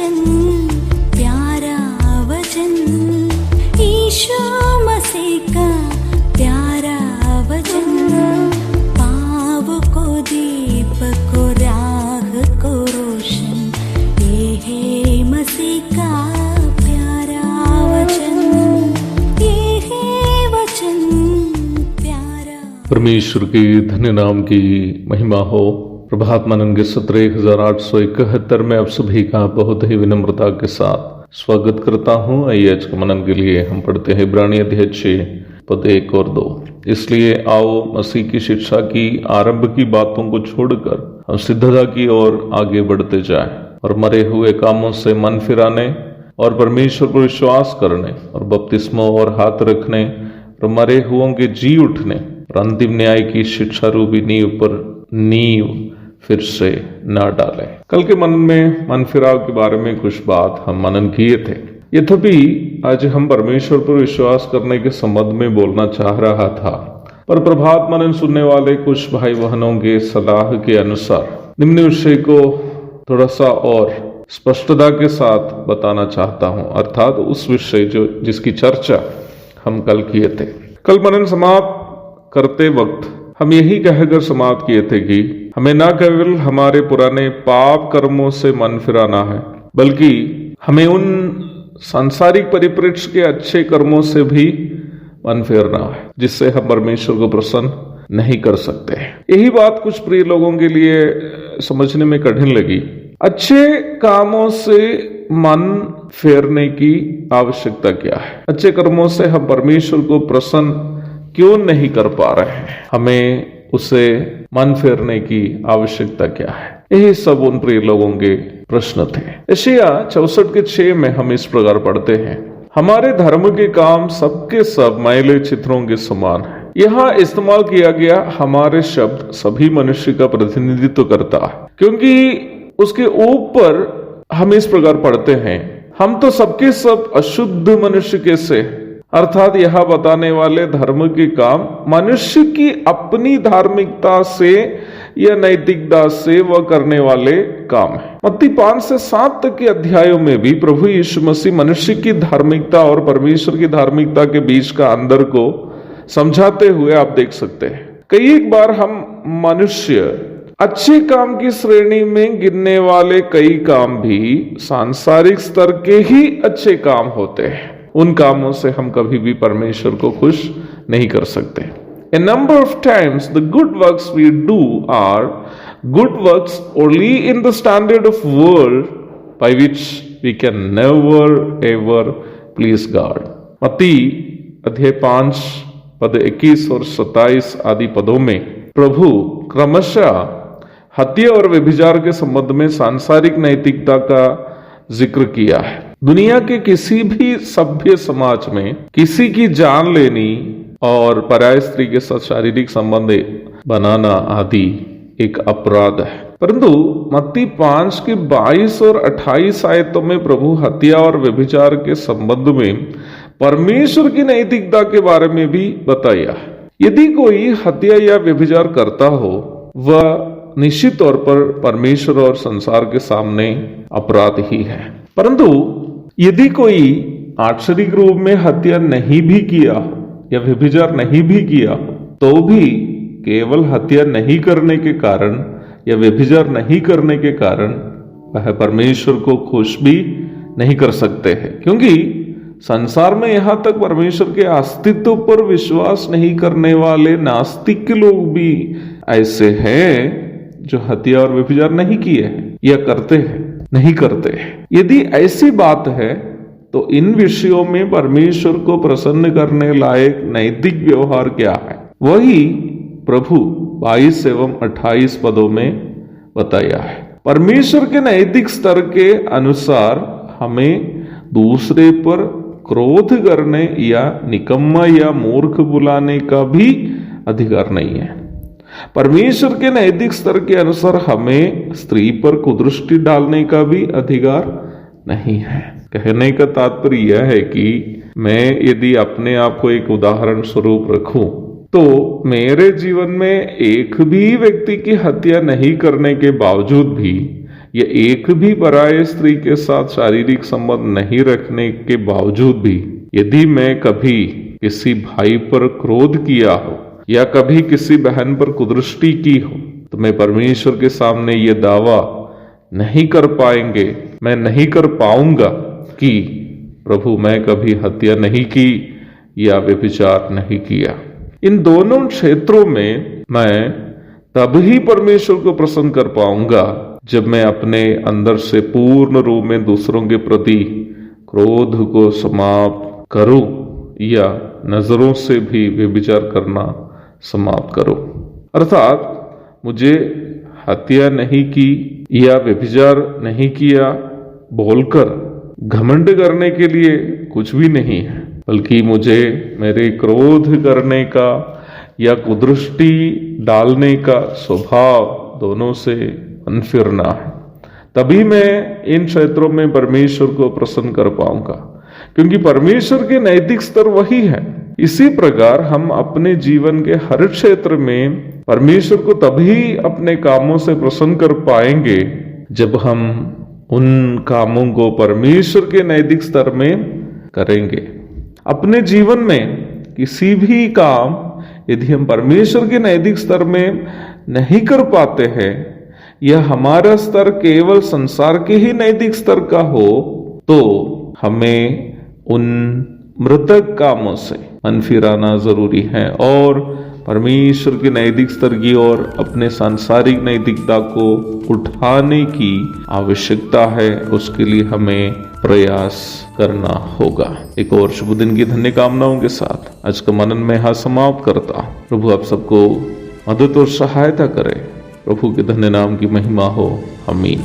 वचन, प्यारा वचन, ईशो मसीह का प्यारा वचन, पाव को दीप को राह को रोशन, ये है मसीह का प्यारा वचन, ये है वचन प्यारा। परमेश्वर के धन्य नाम की महिमा हो। प्रभात मनन के सत्र 1871 में आप सभी का बहुत ही विनम्रता के साथ स्वागत करता हूँ। आइए आज के मनन के लिए हम पढ़ते हैं इब्रानी अध्याय 6 पद 1 और 2। इसलिए आओ मसीह की शिक्षा की आरंभ की बातों को छोड़कर हम सिद्धता की ओर आगे बढ़ते जाएं और मरे हुए कामों से मन फिराने और परमेश्वर पर विश्वास करने और बपतिस्मों और हाथ रखने और मरे हुओं के जी उठने और अंतिम न्याय की शिक्षा रूपी नींव फिर से न डाले। कल के मनन में मन फिराव के बारे में कुछ बात हम मनन किए थे। यद्यपि आज हम परमेश्वर पर विश्वास करने के संबंध में बोलना चाह रहा था, पर प्रभात मनन सुनने वाले कुछ भाई बहनों के सलाह के अनुसार निम्न विषय को थोड़ा सा और स्पष्टता के साथ बताना चाहता हूं, अर्थात उस विषय जिसकी चर्चा हम कल किए थे। कल मनन समाप्त करते वक्त हम यही कहकर समाप्त किए थे कि हमें न केवल हमारे पुराने पाप कर्मों से मन फिराना है, बल्कि हमें उन सांसारिक परिप्रेक्ष्य के अच्छे कर्मों से भी मन फेरना है जिससे हम परमेश्वर को प्रसन्न नहीं कर सकते। यही बात कुछ प्रिय लोगों के लिए समझने में कठिन लगी। अच्छे कामों से मन फेरने की आवश्यकता क्या है? अच्छे कर्मों से हम परमेश्वर को प्रसन्न क्यों नहीं कर पा रहे हैं? हमें उसे मन फेरने की आवश्यकता क्या है? यही सब उन प्रिय लोगों के प्रश्न थे। यशायाह 64 के 6 में हम इस प्रकार पढ़ते हैं, हमारे धर्म के काम सबके सब मैले चित्रों के समान है। यहाँ इस्तेमाल किया गया हमारे शब्द सभी मनुष्य का प्रतिनिधित्व करता है, क्योंकि उसके ऊपर हम इस प्रकार पढ़ते हैं, हम तो सबके सब अशुद्ध मनुष्य के से, अर्थात यह बताने वाले धर्म के काम मनुष्य की अपनी धार्मिकता से या नैतिकता से वह करने वाले काम है। मत्ती 5 से 7 तक के अध्यायों में भी प्रभु यीशु मसीह मनुष्य की धार्मिकता और परमेश्वर की धार्मिकता के बीच का अंतर को समझाते हुए आप देख सकते हैं। कई एक बार हम मनुष्य अच्छे काम की श्रेणी में गिनने वाले कई काम भी सांसारिक स्तर के ही अच्छे काम होते हैं। उन कामों से हम कभी भी परमेश्वर को खुश नहीं कर सकते। A number of times the good works we do are good works only in the standard of world by which we can never ever please God. मत्ती अध्याय 5 पद 21 और 27 आदि पदों में प्रभु क्रमशः हत्या और व्यभिचार के संबंध में सांसारिक नैतिकता का जिक्र किया है। दुनिया के किसी भी सभ्य समाज में किसी की जान लेनी और पराय स्त्री के साथ शारीरिक संबंध बनाना आदि एक अपराध है, परंतु मत्ती 5 के 22 और 28 आयतों में प्रभु हत्या और व्यभिचार के संबंध में परमेश्वर की नैतिकता के बारे में भी बताया। यदि कोई हत्या या व्यभिचार करता हो, वह निश्चित तौर पर परमेश्वर और संसार के सामने अपराध ही है। परंतु यदि कोई आक्षरिक रूप में हत्या नहीं भी किया या व्यभिचार नहीं भी किया, तो भी केवल हत्या नहीं करने के कारण या व्यभिचार नहीं करने के कारण वह परमेश्वर को खुश भी नहीं कर सकते हैं, क्योंकि संसार में यहाँ तक परमेश्वर के अस्तित्व पर विश्वास नहीं करने वाले नास्तिक लोग भी ऐसे हैं जो हत्या और व्यभिचार नहीं किए हैं या करते हैं, नहीं करते हैं। यदि ऐसी बात है तो इन विषयों में परमेश्वर को प्रसन्न करने लायक नैतिक व्यवहार क्या है? वही प्रभु 22 एवं 28 पदों में बताया है। परमेश्वर के नैतिक स्तर के अनुसार हमें दूसरे पर क्रोध करने या निकम्मा या मूर्ख बुलाने का भी अधिकार नहीं है। परमेश्वर के नैतिक स्तर के अनुसार हमें स्त्री पर कुदृष्टि डालने का भी अधिकार नहीं है। कहने का तात्पर्य यह है कि मैं यदि अपने आप को एक उदाहरण स्वरूप रखूं, तो मेरे जीवन में एक भी व्यक्ति की हत्या नहीं करने के बावजूद भी या एक भी पराये स्त्री के साथ शारीरिक संबंध नहीं रखने के बावजूद भी यदि मैं कभी किसी भाई पर क्रोध किया हो या कभी किसी बहन पर कुदृष्टि की हो, तो मैं परमेश्वर के सामने ये दावा नहीं कर पाएंगे, मैं नहीं कर पाऊंगा कि प्रभु मैं कभी हत्या नहीं की या व्यभिचार नहीं किया। इन दोनों क्षेत्रों में मैं तब ही परमेश्वर को प्रसन्न कर पाऊंगा जब मैं अपने अंदर से पूर्ण रूप में दूसरों के प्रति क्रोध को समाप्त करूं या नजरों से भी व्यभिचार करना समाप्त करूं। अर्थात मुझे हत्या नहीं की या व्यभिचार नहीं किया बोलकर घमंड करने के लिए कुछ भी नहीं है, बल्कि मुझे मेरे क्रोध करने का या कुदृष्टि डालने का स्वभाव दोनों से मन फिरना है। तभी मैं इन क्षेत्रों में परमेश्वर को प्रसन्न कर पाऊंगा, क्योंकि परमेश्वर के नैतिक स्तर वही है। इसी प्रकार हम अपने जीवन के हर क्षेत्र में परमेश्वर को तभी अपने कामों से प्रसन्न कर पाएंगे जब हम उन कामों को परमेश्वर के नैतिक स्तर में करेंगे। अपने जीवन में किसी भी काम यदि हम परमेश्वर के नैतिक स्तर में नहीं कर पाते हैं या हमारा स्तर केवल संसार के ही नैतिक स्तर का हो, तो हमें उन मृतक कामों से मन फिराना जरूरी है और परमेश्वर के नैतिक स्तर की ओर अपने सांसारिक नैतिकता को उठाने की आवश्यकता है। उसके लिए हमें प्रयास करना होगा। एक और शुभ दिन की धन्य कामनाओं के साथ आज का मनन में यहाँ समाप्त करता। प्रभु आप सबको मदद और सहायता करे। प्रभु के धन्य नाम की महिमा हो। आमीन।